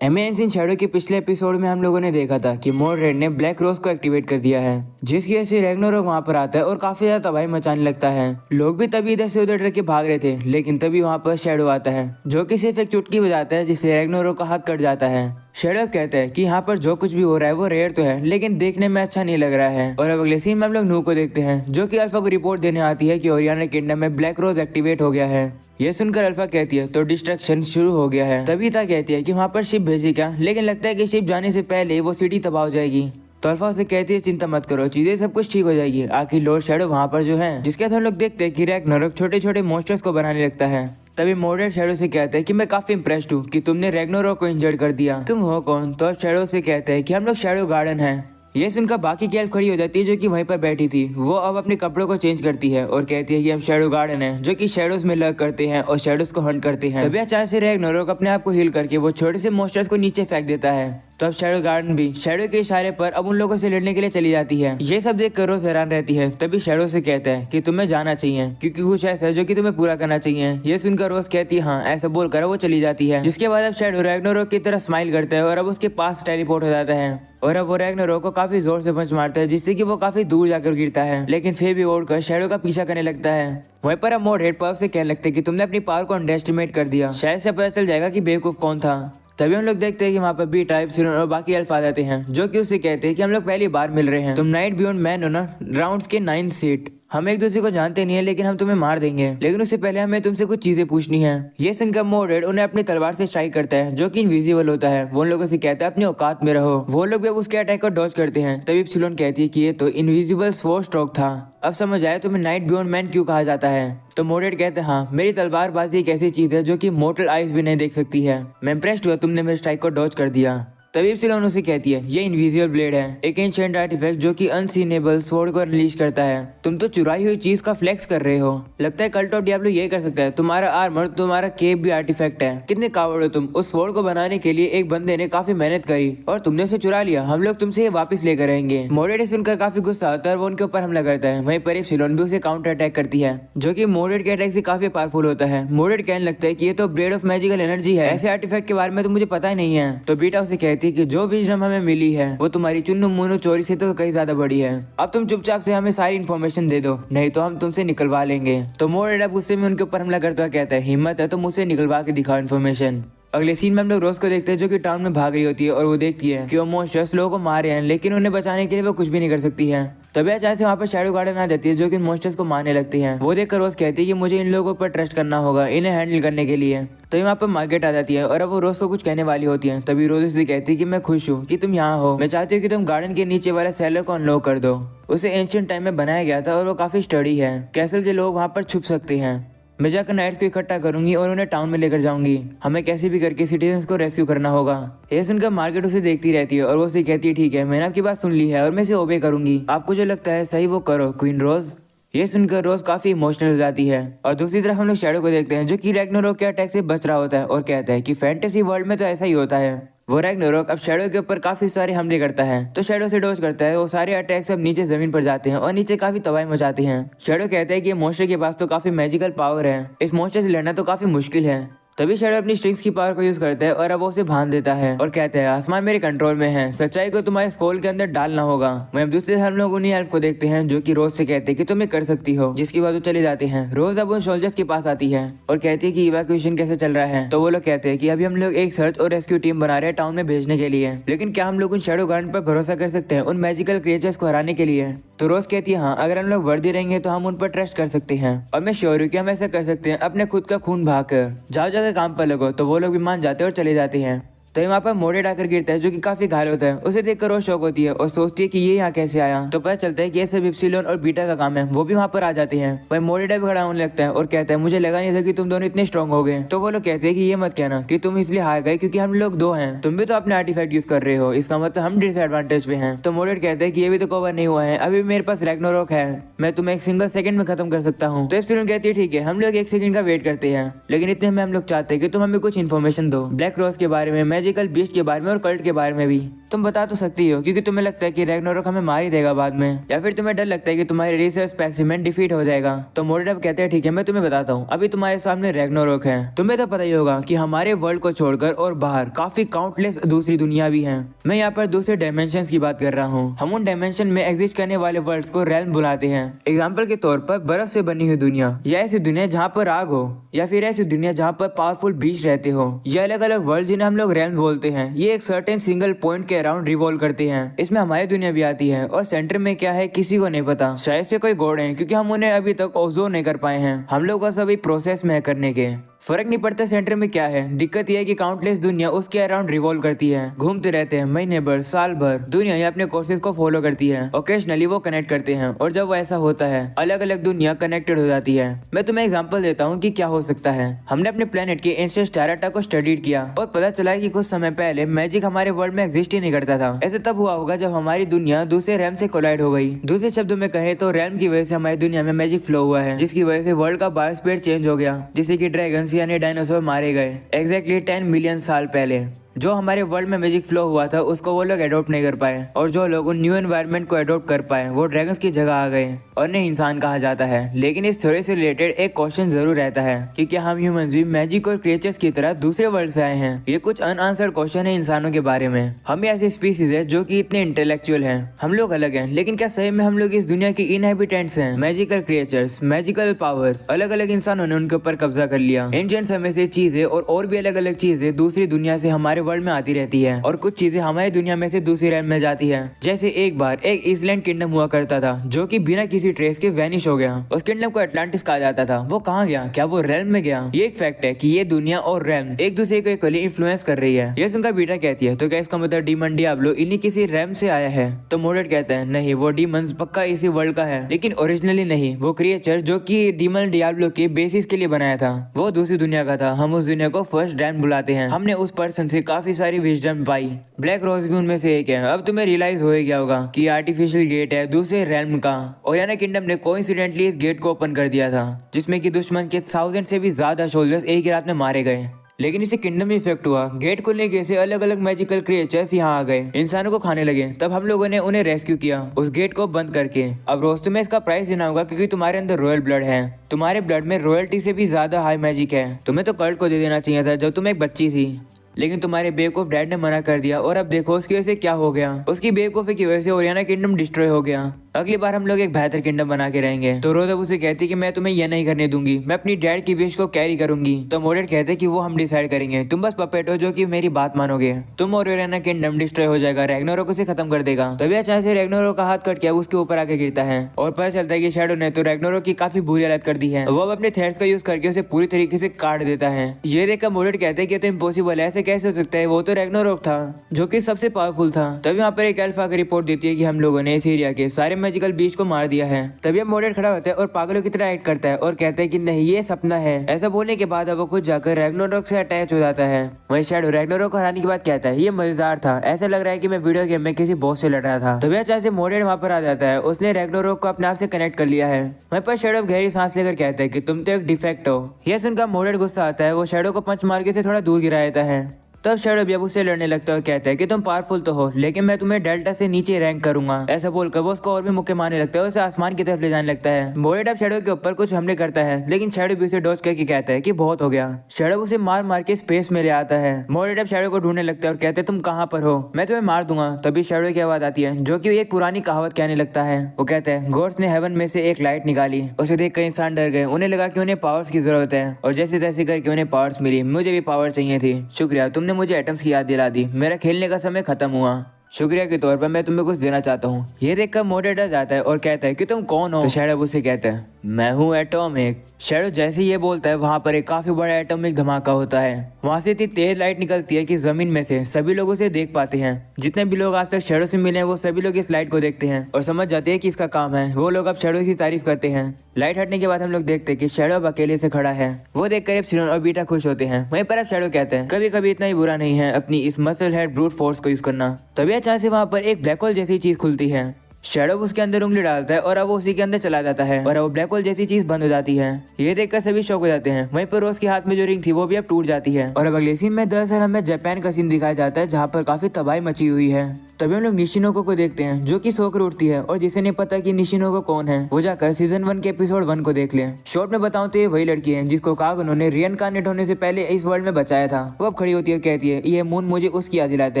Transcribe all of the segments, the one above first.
Amazing shadow के पिछले episode में हम लोगों ने देखा था कि मोर्ड्रेड ने ब्लैक रोज को एक्टिवेट कर दिया है, जिसकी वजह से रैग्नारोक वहां पर आता है और काफी ज्यादा तबाही मचाने लगता है। लोग भी तभी इधर से उधर डर के भाग रहे थे, लेकिन तभी वहां पर शैडो आता है जो कि सिर्फ एक चुटकी बजाता है, जिससे रैग्नारोक का हाथ कट जाता है। शैडो कहता है कि यहाँ पर जो कुछ भी हो रहा है वो रेयर तो है, लेकिन देखने में अच्छा नहीं लग रहा है। और अब अगले सीन में हम लोग नू को देखते हैं, जो कि अल्फा को रिपोर्ट देने आती है कि ओरियाना किंगडम में ब्लैक रोज एक्टिवेट हो गया है। ये सुनकर अल्फा कहती है तो डिस्ट्रक्शन शुरू हो गया है। तभी ता कहती है कि वहाँ पर शिप भेजी क्या, लेकिन लगता है कि शिप जाने से पहले वो सिटी तबाह हो जाएगी। तो अल्फा उसे कहती है चिंता मत करो, चीजें सब कुछ ठीक हो जाएगी। आखिर लॉर्ड शैडो वहाँ पर जो है, जिसके बाद हम लोग देखते हैं कि रैग्नारोक छोटे छोटे मॉन्स्टर्स को बनाने लगता है। तभी मोर्ड्रेड शैडो से कहते हैं कि मैं काफी इंप्रेस्ड हूँ कि तुमने रैग्नारोक को इंजर्ड कर दिया। तुम हो कौन? तो शैडो से कहते हैं कि हम लोग शैडो गार्डन हैं। ये सुनकर बाकी की एल्फ खड़ी हो जाती है जो कि वहीं पर बैठी थी। वो अब अपने कपड़ों को चेंज करती है और कहती है कि हम शैडो गार्डन हैं, जो कि शैडोज में लर्क करते हैं और शैडोज को हंट करते हैं। तभी अचानक से रैग्नारोक अपने आप को हील करके वो छोटे से मॉन्स्टर्स को नीचे फेंक देता है। तो अब शैडो गार्डन भी शैडो के इशारे पर अब उन लोगों से लड़ने के लिए चली जाती है। ये सब देख कर रोज हैरान रहती है। तभी शैडो से कहता है कि तुम्हें जाना चाहिए, क्योंकि कुछ ऐसा है जो कि तुम्हें पूरा करना चाहिए। ये सुनकर रोज कहती है हाँ, ऐसा बोलकर वो चली जाती है। जिसके बाद अब शैडो रैग्नारोक की तरह स्माइल करता है और अब उसके पास टेलीपोर्ट हो जाता है। और अब वो रैग्नारोक को काफी जोर से पंच मारता है, जिससे कि वो काफी दूर जाकर गिरता है, लेकिन फिर भी उड़कर शैडो का पीछा करने लगता है। वहीं पर अब मोर्ड्रेड पर उसे कहने लगते कि तुमने अपनी पावर को अंडर एस्टिमेट कर दिया, शायद से पता चल जाएगा कि बेवकूफ कौन था। तभी हम लोग देखते हैं कि वहाँ पर बी टाइप सिरोन और बाकी एल्फ आ जाते हैं, जो कि उसे कहते हैं कि हम लोग पहली बार मिल रहे हैं। तुम नाइट बियॉन्ड मैन हो ना, राउंड्स के 9 सीट। हम एक दूसरे को जानते नहीं है, लेकिन हम तुम्हें मार देंगे, लेकिन उससे पहले हमें तुमसे कुछ चीजें पूछनी है। ये सुनकर मोर्ड्रेड उन्हें अपनी तलवार से स्ट्राइक करता है, जो कि इनविजिबल होता है। वो उन लोगों से कहता है अपनी औकात में रहो। वो लोग भी उसके अटैक को डॉज करते हैं। तभी सिलोन कहती है कि ये तो इनविजिबल स्वॉर्ड स्ट्रोक था। अब समझ आया तुम्हें नाइट बियॉन्ड मैन क्यों कहा जाता है। तो मोर्ड्रेड कहते हैं हाँ, मेरी तलवारबाजी एक ऐसी चीज है जो कि मोर्टल आइज भी नहीं देख सकती है। मैं इम्प्रेस्ड हुआ तुमने मेरे स्ट्राइक को डॉज कर दिया। तभी सिलोन उसे कहती है ये इनविजिबल ब्लेड है, एक एंशिएंट आर्टिफैक्ट जो कि अनसीनेबल स्वॉर्ड को रिलीज करता है। तुम तो चुराई हुई चीज का फ्लेक्स कर रहे हो। लगता है कल्ट ऑफ डियाब्लो ये कर सकता है। तुम्हारा आर्मर, तुम्हारा केप भी आर्टिफैक्ट है। कितने कावड़ हो तुम। उस स्वॉर्ड को बनाने के लिए एक बंदे ने काफी मेहनत करी और तुमने उसे चुरा लिया। हम लोग तुमसे ये वापस लेकर आएंगे। मोर्ड्रेड सुनकर काफी गुस्सा आता है और वो उनके ऊपर हमला करता है। वहीं पर सिलोन भी उसे काउंटर अटैक करती है, जो कि मोर्ड्रेड के अटैक से काफी पावरफुल होता है। मोर्ड्रेड कहने लगता है कि ये तो ब्लेड ऑफ मैजिकल एनर्जी है, ऐसे आर्टिफैक्ट के बारे में तो मुझे पता ही नहीं है। तो बीटा उसे कहती है कि जो विजडम हमें मिली है वो तुम्हारी चुन्नू मुन्नू चोरी से तो कहीं ज्यादा बड़ी है। अब तुम चुपचाप से हमें सारी इन्फॉर्मेशन दे दो, नहीं तो हम तुमसे निकलवा लेंगे। तो मोर्ड्रेड अब गुस्से में उनके ऊपर हमला करता हुआ कहता है हिम्मत है तो मुझसे निकलवा के दिखाओ इन्फॉर्मेशन। अगले सीन में हम लोग रोज को देखते हैं, जो कि टाउन में भाग रही होती है और वो देखती है कि वो मॉन्स्टर्स लोगों को मारे हैं, लेकिन उन्हें बचाने के लिए वो कुछ भी नहीं कर सकती है। तभी अचानक से वहाँ पर शैडो गार्डन आ जाती है, जो कि मॉन्स्टर्स को मारने लगती हैं। वो देखकर रोज कहती है कि मुझे इन लोगों पर ट्रस्ट करना होगा इन्हें हैंडल करने के लिए। तभी वहाँ पर मार्केट आ जाती है और अब वो रोज को कुछ कहने वाली होती है। तभी रोज उसे कहती है कि मैं खुश हूँ कि तुम यहाँ हो। मैं चाहती हूँ कि तुम गार्डन के नीचे वाले सेलर को अनलॉक कर दो। उसे एंशिएंट टाइम में बनाया गया था और वो काफी स्टडी है। कैसल के लोग वहाँ पर छुप सकते हैं। मैं जाकर नाइट्स को इकट्ठा करूंगी और उन्हें टाउन में लेकर जाऊंगी। हमें कैसे भी करके सिटीजन्स को रेस्क्यू करना होगा। ये सुनकर मार्केट उसे देखती रहती है और वो उसे कहती है ठीक है, मैंने आपकी बात सुन ली है और मैं इसे ओबे करूंगी। आपको जो लगता है सही वो करो क्वीन रोज। ये सुनकर रोज काफी इमोशनल हो जाती है। और दूसरी तरफ हम लोग शैडो को देखते हैं, जो कि रैग्नारोक के अटैक से बच रहा होता है और कहता है कि फैंटेसी वर्ल्ड में तो ऐसा ही होता है। वो रैग्नारोक अब शैडो के ऊपर काफी सारे हमले करता है, तो शैडो से डॉज करता है। वो सारे अटैक्स अब नीचे जमीन पर जाते हैं और नीचे काफी तबाही मचाते हैं। शैडो कहता है कि ये मॉन्स्टर के पास तो काफी मैजिकल पावर है, इस मॉन्स्टर से लड़ना तो काफी मुश्किल है। तभी शैडो अपनी स्ट्रिंग्स की पावर को यूज करता है और अब वो उसे बांध देता है और कहता है आसमान मेरे कंट्रोल में है, सच्चाई को तुम्हारे स्कोल के अंदर डालना होगा। वहीं अब दूसरे हम लोग उन्हीं एल्फ को देखते हैं, जो कि रोज से कहते हैं कि तुम ये कर सकती हो, जिसके बाद वो चले जाते हैं। रोज अब उन सोल्जर्स के पास आती है और कहती है कि इवैक्यूएशन कैसे चल रहा है। तो वो लोग कहते हैं कि अभी हम लोग एक सर्च और रेस्क्यू टीम बना रहे हैं टाउन में भेजने के लिए, लेकिन क्या हम लोग उन शैडो गार्डन पर भरोसा कर सकते हैं उन मैजिकल क्रिएचर्स को हराने के लिए। तो रोज कहती है हाँ, अगर हम लोग वर्दी रहेंगे तो हम उन पर ट्रस्ट कर सकते हैं और मैं श्योर हूँ कि हम ऐसा कर सकते हैं अपने खुद का खून बहाकर। जाओ जाकर काम पर लगो। तो वो लोग भी मान जाते हैं और चले जाते हैं। तो वहाँ पर मोर्ड्रेड आकर गिरता है, जो कि काफी घायल होता है। उसे देखकर वो शौक होती है और सोचती है कि ये यहाँ कैसे आया। तो पता चलता है कि ये सब इप्सिलॉन और बीटा का काम है। वो भी वहाँ पर आ जाते हैं। वही मोर्ड्रेड भी खड़ा होने लगता है और कहता है मुझे लगा नहीं था कि तुम दोनों इतने स्ट्रॉन्ग हो गए। तो वो लोग कहते हैं कि ये मत कहना कि तुम इसलिए हार गए क्योंकि हम लोग दो हैं, तुम भी तो अपने आर्टिफैक्ट यूज कर रहे हो, इसका मतलब हम डिसएडवांटेज पे हैं। तो मोर्ड्रेड कहता है कि ये भी तो कवर नहीं हुआ है, अभी मेरे पास रैग्नारोक है, मैं तुम्हें एक सिंगल सेकंड में खत्म कर सकता हूँ। तो इप्सिलॉन कहती है ठीक है, हम लोग एक सेकंड का वेट करते हैं, लेकिन इतने में हम लोग चाहते हैं कि तुम हमें कुछ इन्फॉर्मेशन दो ब्लैक रोज के बारे में। मैजिकल बीस्ट के बारे में और कल्ट के बारे में भी। तुम बता तो सकती हो क्योंकि तुम्हें लगता है कि रैग्नारोक हमें मार ही देगा बाद में, या फिर तुम्हें डर लगता है कि तुम्हारे रिसर्च स्पेसिमेन डिफीट हो जाएगा। तो मोडेड कहते हैं ठीक है मैं तुम्हें बताता हूँ, अभी तुम्हारे सामने रैग्नारोक है। तुम्हें तो पता ही होगा कि हमारे वर्ल्ड को छोड़कर और बाहर काफी काउंटलेस दूसरी दुनिया भी है। मैं यहाँ पर दूसरे डायमेंशन की बात कर रहा हूँ। हम उन डायमेंशन में एग्जिस्ट करने वाले वर्ल्ड को रेल्म बुलाते हैं। एग्जाम्पल के तौर पर बर्फ से बनी हुई दुनिया, या ऐसी दुनिया जहाँ पर आग हो, या फिर ऐसी दुनिया जहाँ पर पावरफुल बीच रहते हो। ये अलग अलग वर्ल्ड जिन्हें हम लोग रेल्म बोलते हैं, ये एक सर्टेन सिंगल पॉइंट के अराउंड रिवॉल्व करते हैं। इसमें हमारी दुनिया भी आती है और सेंटर में क्या है किसी को नहीं पता। शायद से कोई गॉड है क्योंकि हम उन्हें अभी तक ऑब्जर्व नहीं कर पाए हैं। हम लोग का सभी प्रोसेस में है करने के। फर्क नहीं पड़ता सेंटर में क्या है, दिक्कत यह है कि काउंटलेस दुनिया उसके अराउंड रिवॉल्व करती है, घूमते रहते हैं महीने भर साल भर। दुनिया ये अपने कोर्सेज को फॉलो करती है, ओकेजनली वो कनेक्ट करते हैं, और जब वो ऐसा होता है अलग अलग दुनिया कनेक्टेड हो जाती है। मैं तुम्हें एग्जांपल देता हूँ कि क्या हो सकता है। हमने अपने प्लेनेट के एंसेस्टर टैराटा को स्टडीड किया और पता चला कि कुछ समय पहले मैजिक हमारे वर्ल्ड में एग्जिस्ट ही नहीं करता था। ऐसे तब हुआ होगा जब हमारी दुनिया दूसरे रैम से कोलाइड हो गई। दूसरे शब्दों में कहे तो रैम की वजह से हमारी दुनिया में मैजिक फ्लो हुआ है, जिसकी वजह से वर्ल्ड का बायोस्फीयर चेंज हो गया, जिससे कि ड्रैगन्स यानी डायनासोर मारे गए एग्जैक्टली 10 मिलियन साल पहले। जो हमारे वर्ल्ड में मैजिक फ्लो हुआ था उसको वो लोग एडॉप्ट नहीं कर पाए, और जो लोग उन न्यू एनवायरनमेंट को एडॉप्ट कर पाए वो ड्रैगन्स की जगह आ गए और नहीं इंसान कहा जाता है। लेकिन इस थ्योरी से रिलेटेड एक क्वेश्चन जरूर रहता है कि क्या हम ह्यूमंस भी मैजिक और क्रिएचर्स की तरह दूसरे वर्ल्ड से आए हैं। ये कुछ अनआंसर्ड क्वेश्चन है इंसानों के बारे में। हम ऐसी स्पीसीज है जो कि इतने इंटेलेक्चुअल हैं, हम लोग अलग हैं, लेकिन क्या सही में हम लोग इस दुनिया की इनहेबिटेंट्स हैं? मैजिकल क्रिएचर्स, मैजिकल पावर्स, अलग अलग इंसानों ने उनके ऊपर कब्जा कर लिया। एंशिएंट समय से चीजें और भी अलग अलग चीजें दूसरी दुनिया से हमारे वर्ल्ड में आती रहती है, और कुछ चीजें हमारी दुनिया में से दूसरी रैम में जाती है। जैसे एक बार एक इसलैंड किंगडम हुआ करता था जो कि बिना किसी ट्रेस के वैनिश हो गया। उस किंगडम को अटलांटिस कहा जाता था। वो कहाँ गया? क्या वो रेल्म में गया? ये एक फैक्ट है कि ये दुनिया और रेल्म एक दूसरे को इक्वली इन्फ्लुएंस कर रही है। ये सुनकर बीटा कहती है तो क्या इसका मतलब डीमन डियाब्लो इन्हीं किसी रेल्म से आया है? तो मोडेड कहता है नहीं, वो डीमंस पक्का इसी वर्ल्ड का है, लेकिन ओरिजिनली नहीं। वो क्रिएचर जो कि डीमन डियाब्लो के बेसिस के लिए बनाया था वो दूसरी दुनिया का था। हम उस दुनिया को फर्स्ट रेल्म बुलाते हैं। हमने उस पर्सन से काफी सारी विजडम पाई, ब्लैक रोज भी उनमें से एक है। अब तुम्हें रियलाइज हो गया होगा कि आर्टिफिशियल गेट है दूसरे रेल्म का। ओरियाना किंगडम ने कोइंसिडेंटली इस गेट को ओपन कर दिया था, जिसमें कि दुश्मन के 1000 से भी ज्यादा सोल्जर्स एक ही रात में मारे गए। लेकिन इसे किंगडम में इफेक्ट हुआ। गेट खुलने के से अलग अलग मैजिकल क्रिएचर्स यहाँ आ गए, इंसानों को खाने लगे। तब हम लोगों ने उन्हें रेस्क्यू किया उस गेट को बंद करके। अब रोज तुम्हें इसका प्राइस देना होगा क्योंकि तुम्हारे अंदर रॉयल ब्लड है। तुम्हारे ब्लड में रॉयल्टी से भी ज्यादा हाई मैजिक है। तुम्हें तो कल्ट को दे देना चाहिए था जब तुम एक बच्ची थी, लेकिन तुम्हारे बेवकूफ डैड ने मना कर दिया, और अब देखो उसकी वजह से क्या हो गया। उसकी बेवकूफी की वजह से ओरियाना किंगडम डिस्ट्रॉय हो गया। अगली बार हम लोग एक बेहतर किंगडम बना के रहेंगे। तो रोज अब उसे कहती कि मैं तुम्हें यह नहीं करने दूंगी, मैं अपनी डैड की विश को कैरी करूंगी। तो मोडेड कहते कि वो हम डिसाइड करेंगे, तुम बस पपेट हो जो कि मेरी बात मानोगे। तुम और ओरियाना किंगडम डिस्ट्रॉय हो जाएगा, रैग्नारोक उसे खत्म कर देगा। तभी अचानक से रैग्नारोक का हाथ कट के उसके ऊपर आके गिरता है और पता चलता है कि शैडो ने तो रैग्नारोक की काफी बुरी हालत कर दी है। वो अब अपने थ्रेड्स का यूज करके उसे पूरी तरीके से काट देता है। ये देखकर मोडेड कहते हैं कि तो इम्पॉसिबल है, ऐसे कैसे हो सकता है, वो तो रैग्नारोक था जो कि सबसे पावरफुल था। तभी वहाँ पर एक अल्फा की रिपोर्ट देती है कि हम लोगों ने इस एरिया के सारे मैजिकल बीच को मार दिया है। तभी अब मोडेड खड़ा होता है और पागलों की तरह एक्ट करता है और कहता है कि नहीं ये सपना है। ऐसा बोलने के बाद अब वो खुद जाकर रैग्नारोक से अटैच हो जाता है। वहीं शैडो रैग्नारोक को हराने के बाद कहता है ये मजेदार था, ऐसा लग रहा है कि मैं वीडियो गेम में किसी बॉस से लड़ रहा था। तभी अचानक से मोडेड वहाँ पर आ जाता है। उसने रैग्नारोक को अपने आप से कनेक्ट कर लिया है। वहीं पर शैडो गहरी सांस लेकर कहता है कि तुम तो एक डिफेक्ट हो। यह सुनकर मोडेड गुस्सा आता है। वो शैडो को पंच मार के से थोड़ा दूर गिरा देता है। तब शैडो भी अब उससे लड़ने लगता है और कहता है कि तुम पावरफुल तो हो, लेकिन मैं तुम्हें डेल्टा से नीचे रैंक करूंगा। ऐसा बोलकर वो उसको और भी मुक्के मारने लगता है, उसे आसमान की तरफ ले जाने लगता है। मोडेड अब शैडो के ऊपर कुछ हमले करता है, लेकिन शैडो भी उसे डॉज करके कहता है कि बहुत हो गया। शैडो उसे मार मार के स्पेस में ले आता है। मोडेड अब शैडो को ढूंढने लगता है और कहते हैं तुम कहाँ पर हो, मैं तुम्हें मार दूंगा। तभी शैडो की आवाज आती है जो कि एक पुरानी कहावत कहने लगता है। वो कहता है गॉड्स ने हेवन में से एक लाइट निकाली, उसे देखकर इंसान डर गए। उन्हें लगा कि उन्हें पावर्स की जरूरत है और जैसे तैसे करके उन्हें पावर्स मिली। मुझे भी पावर चाहिए थी, शुक्रिया तुमने मुझे एटम्स की याद दिला दी। मेरा खेलने का समय खत्म हुआ। शुक्रिया के तौर पर मैं तुम्हें कुछ देना चाहता हूँ। ये देखकर मोडेड डर जाता है और कहता है कि तुम कौन हो। तो शैडो उससे कहता है मैं हूँ एटॉमिक। शैडो जैसे ये बोलता है वहाँ पर एक काफी बड़ा एटॉमिक धमाका होता है। वहाँ से इतनी तेज लाइट निकलती है कि जमीन में से सभी लोग उसे देख पाते हैं। जितने भी लोग आज तक शैडो से मिले हैं वो सभी लोग इस लाइट को देखते हैं और समझ जाते हैं कि इसका काम है। वो लोग अब शैडो की तारीफ करते हैं। लाइट हटने के बाद हम लोग देखते हैं कि शैडो अब अकेले से खड़ा है। वो देखकर एप्सिलॉन और बीटा खुश होते हैं। वहीं पर अब शैडो कहते हैं कभी कभी इतना ही बुरा नहीं है अपनी इस मसल हेड ब्रूट फोर्स को यूज करना। तभी अचानक से वहाँ पर एक ब्लैक होल जैसी चीज खुलती है। शैडो उसके अंदर उंगली डालता है और अब वो उसी के अंदर चला जाता है और अब वो ब्लैक होल जैसी चीज बंद हो जाती है। ये देखकर सभी शॉक हो जाते हैं। वहीं पर रोज के हाथ में जो रिंग थी वो भी अब टूट जाती है। और अब अगले सीन में दरअसल हमें जापान का सीन दिखाया जाता है जहाँ पर काफी तबाही मची हुई है। तभी हम लोग निशिनोको को देखते हैं जो कि सोकर उठती है और जिसे नहीं पता कि निशिनोको कौन है वो जाकर सीजन 1 के एपिसोड 1 को देख ले। शॉर्ट में बताऊं तो ये वही लड़की है जिसको कागुनो ने रिइनकार्नेट होने से पहले इस वर्ल्ड में बचाया था। वो अब खड़ी होती है, कहती है ये मून मुझे उसकी याद दिलाता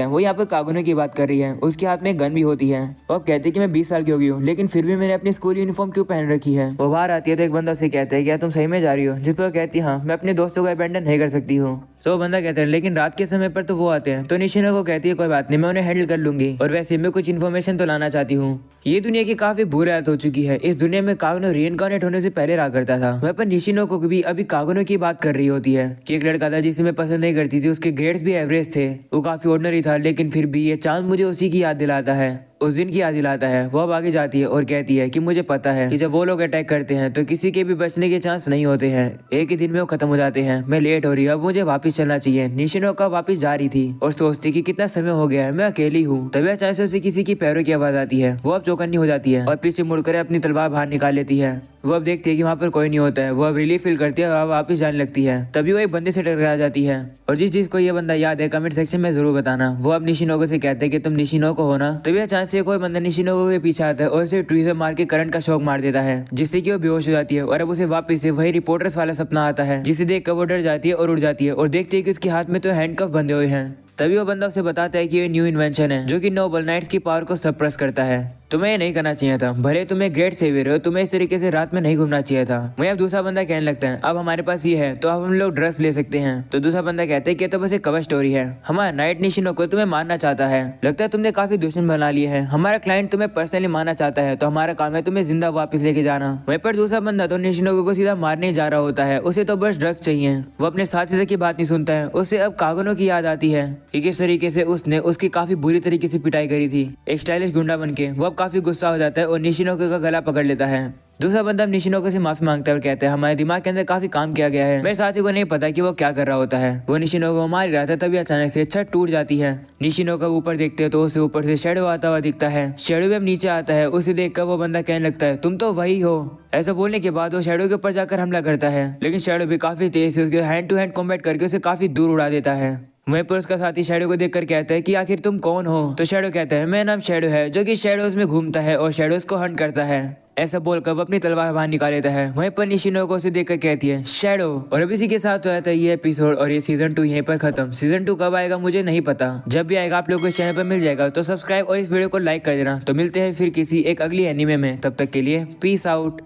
है। वो यहाँ पर कागुनो की बात कर रही है, उसके हाथ में गन भी होती है। वो अब कहती है कि मैं 20 साल की हो गई हूँ लेकिन फिर भी मैंने अपनी स्कूल यूनिफॉर्म क्यों पहन रखी है। वो बाहर आती है तो एक बंदा उसे कहता है क्या तुम सही में जा रही हो, जिस पर कहती है हाँ मैं अपने दोस्तों को अबैंडन नहीं कर सकती हूँ। तो वो बंदा कहता है लेकिन रात के समय पर तो वो आते हैं। तो निशिनोको कहती है कोई बात नहीं, मैं उन्हें हैंडल कर लूंगी और वैसे मैं कुछ इन्फॉर्मेशन तो लाना चाहती हूँ। ये दुनिया की काफी बुरी हालत हो चुकी है। इस दुनिया में कागुनो रिइनकार्नेट होने से पहले रहा करता था। वह पर निशिनोको भी अभी कागुनो की बात कर रही होती है कि एक लड़का था जिसे मैं पसंद नहीं करती थी, उसके ग्रेड्स भी एवरेज थे, वो काफी ऑर्डिनरी था लेकिन फिर भी ये चांद मुझे उसी की याद दिलाता है, उस दिन की याद दिलाता है। वो अब आगे जाती है और कहती है कि मुझे पता है कि जब वो लोग अटैक करते हैं तो किसी के भी बचने के चांस नहीं होते हैं, एक ही दिन में वो खत्म हो जाते हैं। मैं लेट हो रही हूँ, अब मुझे वापस चलना चाहिए। निशिनोका वापस जा रही थी और सोचती कि कितना समय हो गया है, मैं अकेली हूँ। तभी अचानक से उसे किसी की पैरों की आवाज आती है। वो अब चौकन्नी हो जाती है और पीछे मुड़कर अपनी तलवार बाहर निकाल लेती है। वो अब देखती है कि वहाँ पर कोई नहीं होता है। वो अब रिलीफ फील करती है और वापस जाने लगती है। तभी वो एक बंदे से टकरा जाती है और जिस चीज को ये बंदा याद है कमेंट सेक्शन में जरूर बताना। वो अब निशिनोको से कहते हैं कि तुम निशिनोको हो ना। तभी अचानक से कोई बंदा निशिनोको के पीछे आता है और उसे ट्री से मार के करंट का शॉक मार देता है जिससे कि वो बेहोश हो जाती है। और अब उसे वापस से वही रिपोर्टर्स वाला सपना आता है जिसे देख कर वो डर जाती है और उड़ जाती है और देखती है कि उसके हाथ में तो हैंडकफ बंधे हुए हैं। तभी वो बंदा उसे बताता है कि ये न्यू इन्वेंशन है जो कि नोबल नाइट्स की पावर को सप्रेस करता है। तुम्हें ये नहीं करना चाहिए था, भले तुम्हें ग्रेट सेवियर हो, तुम्हें इस तरीके से रात में नहीं घूमना चाहिए था। वहीं अब दूसरा बंदा कहने लगता है अब हमारे पास ये है तो अब हम लोग ड्रेस ले सकते हैं। तो दूसरा बंदा कहते हैं कि तो बस एक कवर स्टोरी है, हमारा नाइट निशिनोको तुम्हें मारना चाहता है, लगता है तुमने काफी दुश्मन बना लिए हैं। हमारा क्लाइंट तुम्हें पर्सनली मारना चाहता है तो हमारा काम है तुम्हें जिंदा वापस लेके जाना। वहीं पर दूसरा बंदा तो निशिनोको को सीधा मारने जा रहा होता है, उसे तो बस ड्रग्स चाहिए। वो अपने साथी की बात नहीं सुनता है। उसे अब कागुनो की याद आती है कि किस तरीके से उसने उसकी काफी बुरी तरीके से पिटाई करी थी एक स्टाइलिश गुंडा बन के। वो अब काफी गुस्सा हो जाता है और निशिनोको का गला पकड़ लेता है। दूसरा बंदा निशिनोको से माफी मांगता है और कहता है हमारे दिमाग के अंदर काफी काम किया गया है, मेरे साथी को नहीं पता कि वो क्या कर रहा होता है। वो निशिनोको को मार ही रहा था तभी अचानक से छत टूट जाती है। निशिनोको ऊपर देखते हैं तो उसे ऊपर से शैडो आता हुआ दिखता है। शैडो भी अब नीचे आता है, उसे देखकर वो बंदा कहने लगता है तुम तो वही हो। ऐसा बोलने के बाद वो शैडो के ऊपर जाकर हमला करता है लेकिन शैडो भी काफी तेज से उसके हैंड टू हैंड कॉम्बैट करके उसे काफी दूर उड़ा देता है। वहीं पर उसका साथी शैडो को देखकर कहता है कि आखिर तुम कौन हो। तो शैडो कहता है मेरा नाम शैडो है जो कि शैडोज में घूमता है और शैडोज को हंट करता है। ऐसा बोलकर वो अपनी तलवार बाहर निकाल लेता है। वहीं पर निशिनोको उसे देखकर कहती है शैडो। और अब इसी के साथ हो जाता है ये एपिसोड और ये सीजन 2 यहीं पर खत्म। सीजन 2 कब आएगा मुझे नहीं पता, जब भी आएगा आप लोगों को इस चैनल पर मिल जाएगा। तो सब्सक्राइब और इस वीडियो को लाइक कर देना। तो मिलते हैं फिर किसी एक अगली एनीमे में, तब तक के लिए पीस आउट।